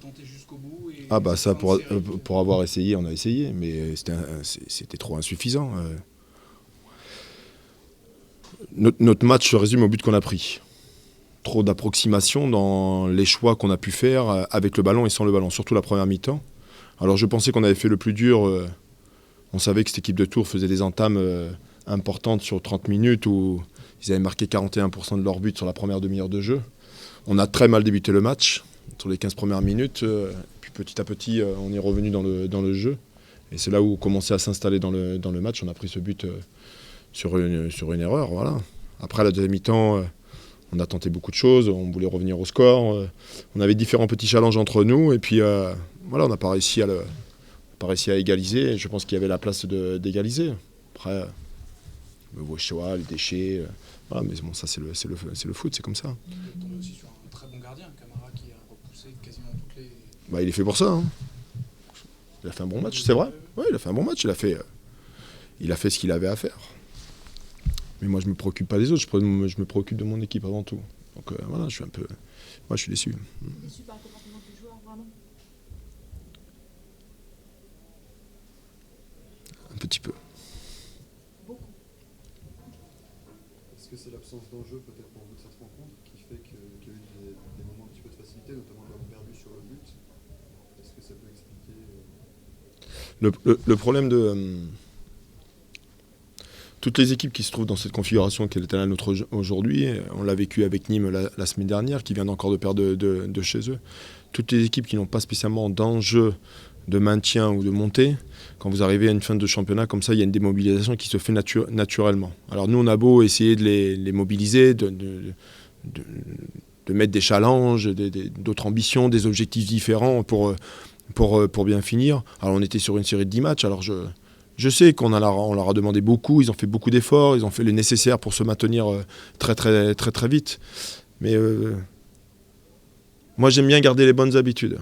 tenter jusqu'au bout et Ah bah ça, faire une série pour avoir essayé, on a essayé, mais c'était trop insuffisant. Notre match se résume au but qu'on a pris. Trop d'approximation dans les choix qu'on a pu faire avec le ballon et sans le ballon, surtout la première mi-temps. Alors je pensais qu'on avait fait le plus dur. On savait que cette équipe de Tours faisait des entames importantes sur 30 minutes où ils avaient marqué 41% de leur but sur la première demi-heure de jeu. On a très mal débuté le match sur les 15 premières minutes. Puis petit à petit, on est revenu dans le jeu. Et c'est là où on commençait à s'installer dans le match. On a pris ce but sur une erreur. Voilà. Après, à la deuxième mi-temps, on a tenté beaucoup de choses. On voulait revenir au score. On avait différents petits challenges entre nous. Et puis, voilà, on n'a pas réussi à égaliser. Et je pense qu'il y avait la place d'égaliser. Après, le choix, les déchets. Voilà, mais bon, ça, c'est le foot, c'est comme ça. Vous tombez aussi sur un très bon gardien, Camara, qui a repoussé quasiment toutes les. Bah, il est fait pour ça. Hein. Il a fait un bon match, c'est vrai. Oui, il a fait un bon match. Il a fait ce qu'il avait à faire. Mais moi, je me préoccupe pas des autres. Je me préoccupe de mon équipe avant tout. Donc voilà, je suis déçu. Déçu par le comportement des joueurs, vraiment? Un petit peu. Beaucoup. Est-ce que c'est l'absence d'enjeu peut-être pour vous de cette rencontre qui fait qu'il y a eu des moments un petit peu de facilité, notamment le ballon perdu sur le but? Est-ce que ça peut expliquer Le problème de toutes les équipes qui se trouvent dans cette configuration qui est la nôtre aujourd'hui, on l'a vécu avec Nîmes la semaine dernière, qui vient encore de perdre de chez eux. Toutes les équipes qui n'ont pas spécialement d'enjeu de maintien ou de montée, quand vous arrivez à une fin de championnat comme ça, il y a une démobilisation qui se fait naturellement. Alors nous, on a beau essayer de les mobiliser, de mettre des challenges, d'autres ambitions, des objectifs différents pour bien finir. Alors on était sur une série de 10 matchs, alors je sais on leur a demandé beaucoup, ils ont fait beaucoup d'efforts, ils ont fait le nécessaire pour se maintenir très très très très vite. Mais moi j'aime bien garder les bonnes habitudes.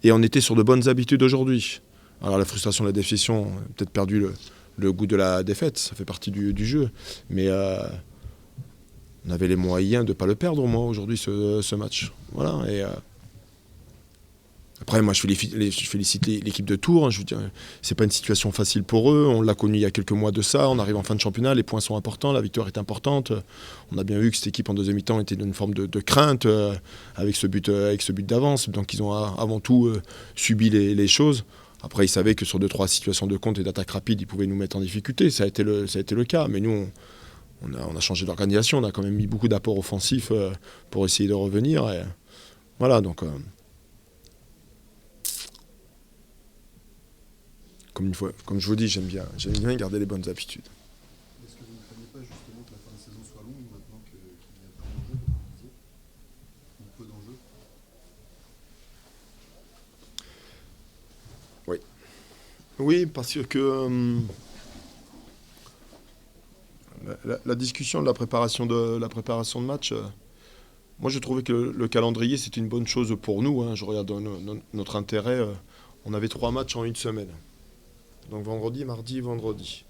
Et on était sur de bonnes habitudes aujourd'hui. Alors la frustration, la déception, on a peut-être perdu le goût de la défaite, ça fait partie du jeu. Mais on avait les moyens de ne pas le perdre, moi, aujourd'hui, ce match. Voilà. Et après, moi, je félicite l'équipe de Tours. Hein, je veux dire, c'est pas une situation facile pour eux. On l'a connu il y a quelques mois de ça. On arrive en fin de championnat, les points sont importants, la victoire est importante. On a bien vu que cette équipe en deuxième mi-temps était d'une forme de crainte avec ce but d'avance. Donc, ils ont avant tout subi les choses. Après, ils savaient que sur 2-3 situations de compte et d'attaque rapide, ils pouvaient nous mettre en difficulté. Ça a été le cas. Mais nous, on a changé d'organisation. On a quand même mis beaucoup d'apports offensifs pour essayer de revenir. Et voilà, donc. Comme je vous dis, j'aime bien garder les bonnes habitudes. Est-ce que vous ne craignez pas justement que la fin de saison soit longue maintenant qu'il n'y a pas d'enjeu, comme vous disiez, ou peu d'enjeux? Oui. Oui, parce que la discussion de la préparation de match, moi je trouvais que le calendrier c'était une bonne chose pour nous. Hein. Je regarde notre intérêt. On avait 3 matchs en une semaine. Donc vendredi, mardi, vendredi.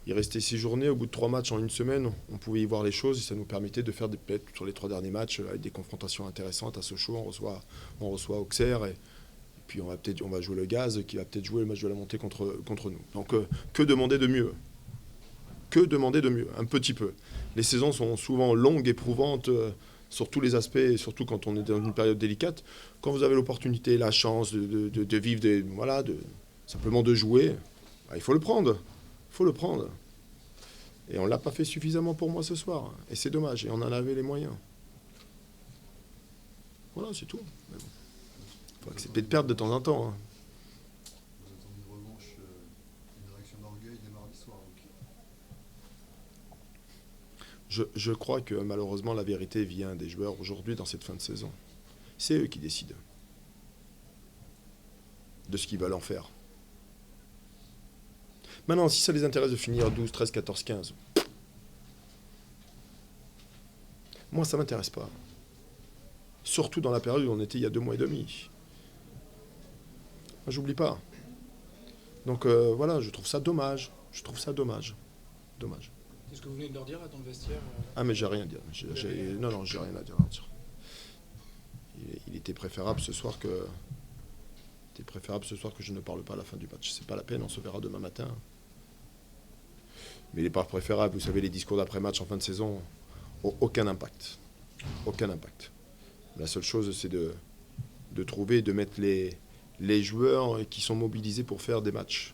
Il restait 6 journées. Au bout de 3 matchs en une semaine, on pouvait y voir les choses et ça nous permettait de faire des pets sur les 3 derniers matchs avec des confrontations intéressantes. À Sochaux, on reçoit Auxerre et puis on va jouer le Gaz qui va peut-être jouer le match de la montée contre nous. Donc que demander de mieux? Que demander de mieux? Un petit peu. Les saisons sont souvent longues, éprouvantes sur tous les aspects, et surtout quand on est dans une période délicate. Quand vous avez l'opportunité, la chance de vivre, simplement de jouer, il faut le prendre. Il faut le prendre. Et on ne l'a pas fait suffisamment pour moi ce soir. Et c'est dommage. Et on en avait les moyens. Voilà, c'est tout. Il faut accepter de perdre de temps en temps. Hein. Vous attendez une revanche, une réaction d'orgueil dès mardi soir. Donc. Je crois que malheureusement la vérité vient des joueurs aujourd'hui dans cette fin de saison. C'est eux qui décident de ce qu'ils veulent en faire. Maintenant, si ça les intéresse de finir 12, 13, 14, 15, moi, ça ne m'intéresse pas. Surtout dans la période où on était il y a 2 mois et demi. Moi, j'oublie pas. Donc voilà, je trouve ça dommage. Dommage. C'est ce que vous venez de leur dire là, dans le vestiaire Ah, mais j'ai rien à dire. Non, j'ai rien à dire. il était préférable ce soir que je ne parle pas à la fin du match. C'est pas la peine, on se verra demain matin. Mais il n'est pas préférable. Vous savez, les discours d'après-match en fin de saison n'ont aucun impact. Aucun impact. La seule chose, c'est de trouver, de mettre les joueurs qui sont mobilisés pour faire des matchs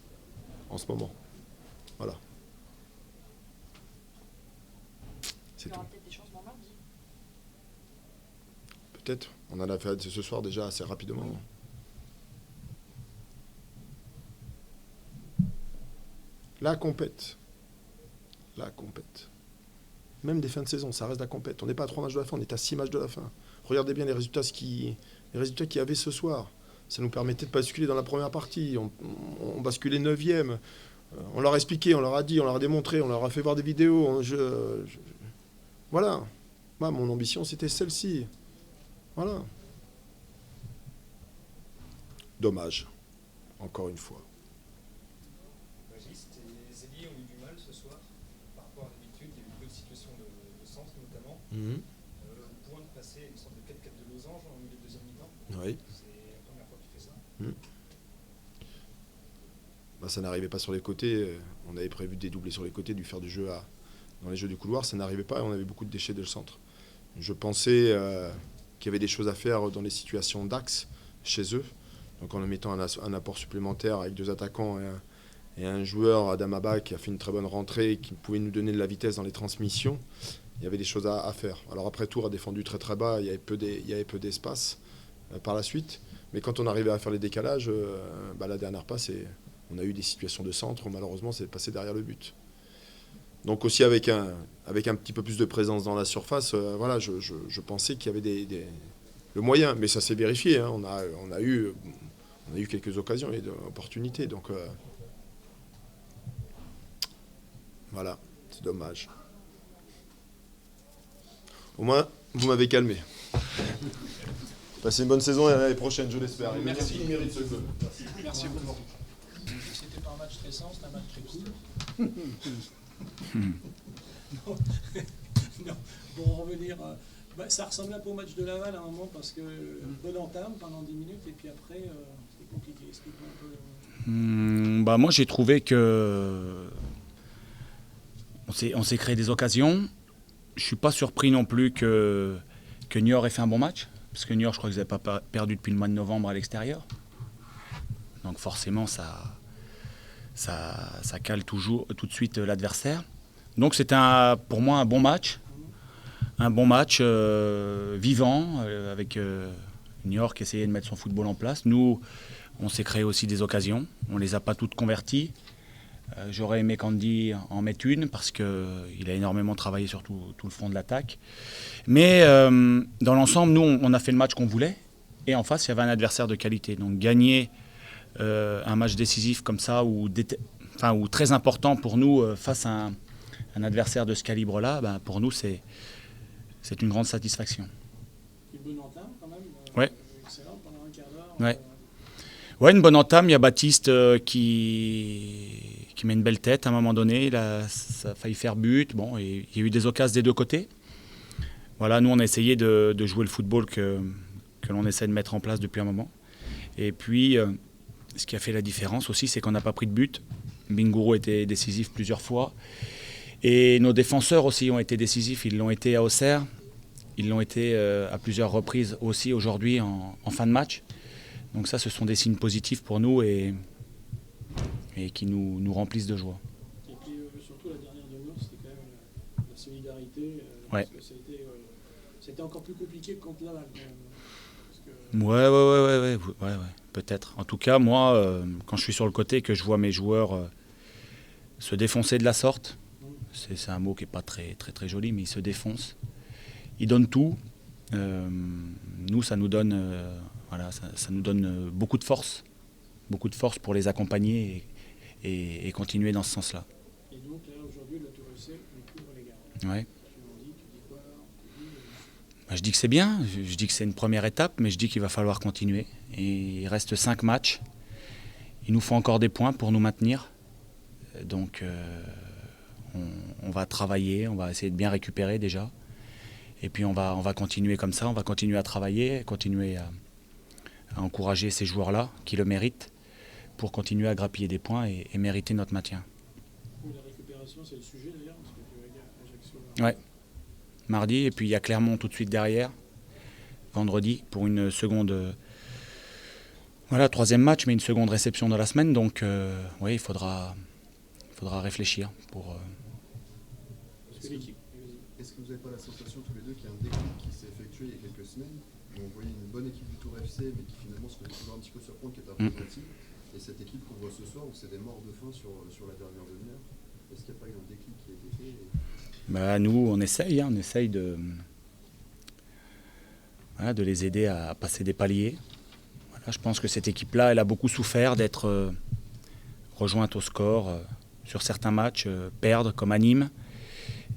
en ce moment. Voilà. C'est Il y aura tout. peut-être des changements mardi. Peut-être. On en a fait ce soir déjà assez rapidement. La compète. Même des fins de saison, ça reste la compète. On n'est pas à 3 matchs de la fin, on est à 6 matchs de la fin. Regardez bien les résultats qu'il y avait ce soir. Ça nous permettait de basculer dans la première partie. On basculait 9e. On leur a expliqué, on leur a dit, on leur a démontré, on leur a fait voir des vidéos. Voilà. Moi, mon ambition, c'était celle-ci. Voilà. Dommage. Encore une fois. Baptiste et Zélie ont eu du mal ce soir par rapport à d'habitude. Il y a eu d'autres situations de centre notamment. Au point de passer une sorte de 4-4 de losange en milieu de deuxième mi-temps. Oui. C'est la première fois que tu fais ça. Ça n'arrivait pas sur les côtés. On avait prévu de dédoubler sur les côtés, de faire du jeu dans les jeux du couloir. Ça n'arrivait pas et on avait beaucoup de déchets de le centre. Je pensais qu'il y avait des choses à faire dans les situations d'axe chez eux. Donc en mettant un apport supplémentaire avec 2 attaquants et un joueur, Adam Abba, qui a fait une très bonne rentrée et qui pouvait nous donner de la vitesse dans les transmissions, il y avait des choses à faire. Alors après, Tours a défendu très très bas, il y avait peu d'espace par la suite. Mais quand on arrivait à faire les décalages, la dernière passe, on a eu des situations de centre où malheureusement c'est passé derrière le but. Donc aussi avec un petit peu plus de présence dans la surface, je pensais qu'il y avait le moyen. Mais ça s'est vérifié, hein. On a eu quelques occasions et opportunités. Donc voilà, c'est dommage. Au moins, vous m'avez calmé. Passez une bonne saison et à l'année prochaine, je l'espère. Et Merci. Il mérite ce jeu. Merci beaucoup. C'était pas un match stressant, c'était un match très cool. Non. Pour en revenir, ça ressemblait un peu au match de Laval à un moment parce que bonne entame pendant 10 minutes et puis après c'était compliqué. Explique-moi un peu. Moi j'ai trouvé que on s'est créé des occasions. Je suis pas surpris non plus que Niort ait fait un bon match parce que Niort, je crois qu'ils n'avaient pas perdu depuis le mois de novembre à l'extérieur. Donc forcément ça cale tout de suite l'adversaire. Donc c'était pour moi un bon match vivant avec Niort qui essayait de mettre son football en place. Nous, on s'est créé aussi des occasions, on les a pas toutes converties. J'aurais aimé qu'Andy en mette une parce qu'il a énormément travaillé sur tout le front de l'attaque. Mais dans l'ensemble, nous, on a fait le match qu'on voulait et en face, il y avait un adversaire de qualité. Donc gagner un match décisif comme ça ou très important pour nous face à un adversaire de ce calibre-là, pour nous, c'est une grande satisfaction. Une bonne entame quand même. Ouais. Excellent pendant un quart d'heure. Ouais. Ouais, une bonne entame. Il y a Baptiste qui met une belle tête à un moment donné. Ça a failli faire but. Bon, et il y a eu des occasions des deux côtés. Voilà, nous, on a essayé de jouer le football que l'on essaie de mettre en place depuis un moment. Et puis, ce qui a fait la différence aussi, c'est qu'on n'a pas pris de but. Bingourou était décisif plusieurs fois. Et nos défenseurs aussi ont été décisifs. Ils l'ont été à Auxerre. Ils l'ont été à plusieurs reprises aussi aujourd'hui en fin de match. Donc ça, ce sont des signes positifs pour nous et qui nous remplissent de joie. Et puis surtout la dernière demi-heure, c'était quand même la solidarité. Ouais. Parce que c'était encore plus compliqué que contre Laval. Ouais, peut-être. En tout cas, moi, quand je suis sur le côté et que je vois mes joueurs se défoncer de la sorte, c'est un mot qui n'est pas très, très, très joli, mais ils se défoncent. Ils donnent tout. Nous, ça nous donne, ça nous donne beaucoup de force pour les accompagner et continuer dans ce sens-là. Et donc là, aujourd'hui, le Tour FC n'est plus relégable. Ouais. Tu dis quoi? Je dis que c'est bien, je dis que c'est une première étape, mais je dis qu'il va falloir continuer. Et il reste 5 matchs. Il nous faut encore des points pour nous maintenir. Donc on va travailler, on va essayer de bien récupérer déjà. Et puis on va continuer comme ça, on va continuer à travailler, continuer à encourager ces joueurs-là qui le méritent pour continuer à grappiller des points et mériter notre maintien. La récupération, c'est le sujet d'ailleurs, parce que tu as Ajaccio. Ouais. Mardi, et puis il y a Clermont tout de suite derrière, vendredi, pour une seconde... Voilà, troisième match, mais une seconde réception de la semaine, donc oui, il faudra réfléchir pour... Parce que l'équipe. Est-ce que vous n'avez pas la sensation tous les deux qu'il y a un déclic qui s'est effectué il y a quelques semaines, où on voyait une bonne équipe du Tour FC, mais qui finalement se fait toujours un petit peu surprendre, qui est représentative, et cette équipe qu'on voit ce soir, où c'est des morts de faim sur la dernière demi-heure. Est-ce qu'il n'y a pas eu un déclic qui a été fait Bah, nous, on essaye de les aider à passer des paliers. Voilà, je pense que cette équipe-là, elle a beaucoup souffert d'être rejointe au score sur certains matchs, perdre comme à Nîmes,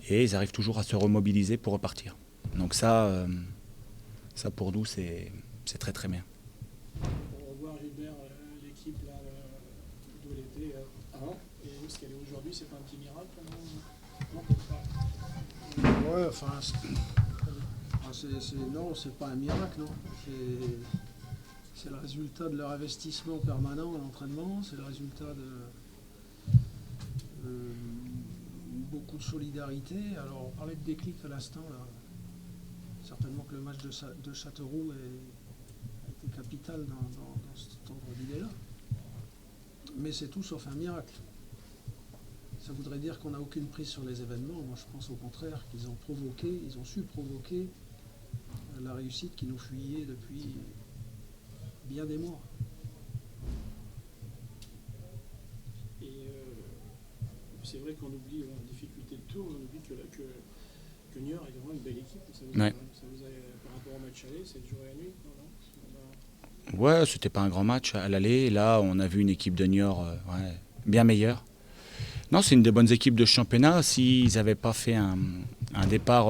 et ils arrivent toujours à se remobiliser pour repartir. Donc ça pour nous, c'est très très bien. Pour revoir Gilbert, l'équipe là, d'où elle était avant, et où ce qu'elle est aujourd'hui, c'est pas un petit miracle, non, peut-être pas. Ouais, enfin, non, c'est pas un miracle, non. C'est le résultat de leur investissement permanent à l'entraînement, c'est le résultat de beaucoup de solidarité. Alors, on parlait de déclic à l'instant, là. Certainement que le match de Châteauroux a été capital dans cet ordre d'idée-là. Mais c'est tout sauf un miracle. Ça voudrait dire qu'on n'a aucune prise sur les événements. Moi, je pense au contraire qu'ils ont su provoquer la réussite qui nous fuyait depuis bien des mois. Et c'est vrai qu'on oublie la difficulté de tour, on oublie que Niort est vraiment une belle équipe. Ça vous a, par rapport au match aller, c'est le jour et la nuit, non? Ouais, c'était pas un grand match à l'aller. Là, on a vu une équipe de Niort bien meilleure. Non, c'est une des bonnes équipes de ce championnat. S'ils n'avaient pas fait un départ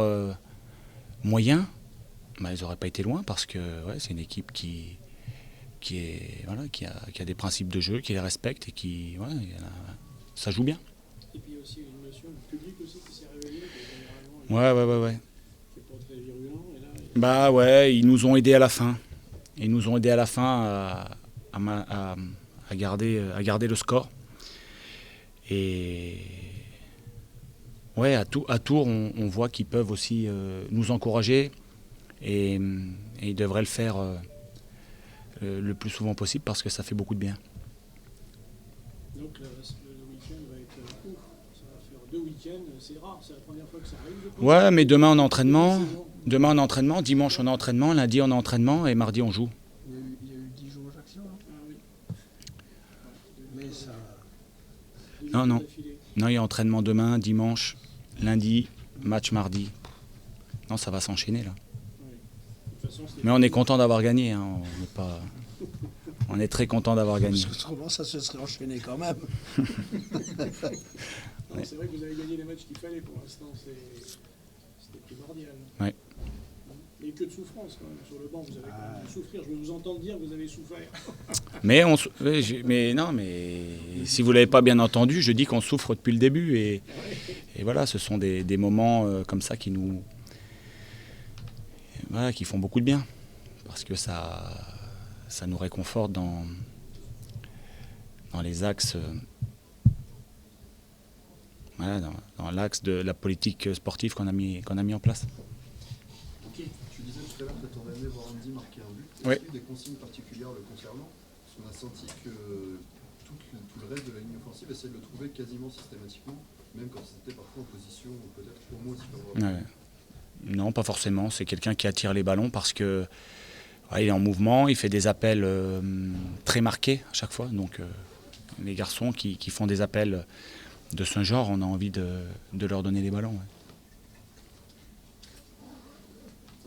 moyen, bah, ils n'auraient pas été loin parce que c'est une équipe qui a des principes de jeu, qui les respecte et qui ça joue bien. Et puis il y a aussi une notion du public aussi qui s'est réveillé. Ouais. Qui n'est pas très virulent. Et là, bah ouais, ils nous ont aidés à la fin. Ils nous ont aidés à la fin à garder le score. Et ouais, à Tours, on voit qu'ils peuvent aussi nous encourager et ils devraient le faire le plus souvent possible parce que ça fait beaucoup de bien. Donc le week-end va être court. Ça va faire 2 week-ends, c'est rare, c'est la première fois que ça arrive. Ouais, mais demain on est entraînement, dimanche on est entraînement, lundi on est entraînement et mardi on joue. Il y a eu Dijon-Ajaccio, là. Ah oui. Mais ça... Non, il y a entraînement demain, dimanche, lundi, match mardi. Non, ça va s'enchaîner là. Ouais. De toute façon, Mais on est content d'avoir gagné. Hein. On est très content d'avoir gagné. Parce que autrement, ça se serait enchaîné quand même. Non, c'est vrai que vous avez gagné les matchs qu'il fallait pour l'instant. C'était primordial. Ouais. Et que de souffrance quand même. Sur le banc, vous avez quand même dû souffrir. Je vous entends dire que vous avez souffert. Mais si vous ne l'avez pas bien entendu, je dis qu'on souffre depuis le début. Et voilà, ce sont des moments comme ça qui font beaucoup de bien. Parce que ça nous réconforte dans les axes, dans l'axe de la politique sportive qu'on a mis en place. Ok, tu disais tout à l'heure que tu aurais aimé voir Andy marquer un but. Est-ce Oui. qu'il y a eu des consignes particulières le concernant? Parce qu'on a senti que tout le reste de la ligne offensive essayait de le trouver quasiment systématiquement, même quand c'était parfois en position peut-être pour moi aussi favorable. Ouais. Non, pas forcément. C'est quelqu'un qui attire les ballons parce que il est en mouvement, il fait des appels très marqués à chaque fois. Donc les garçons qui font des appels de ce genre, on a envie de leur donner les ballons. Ouais.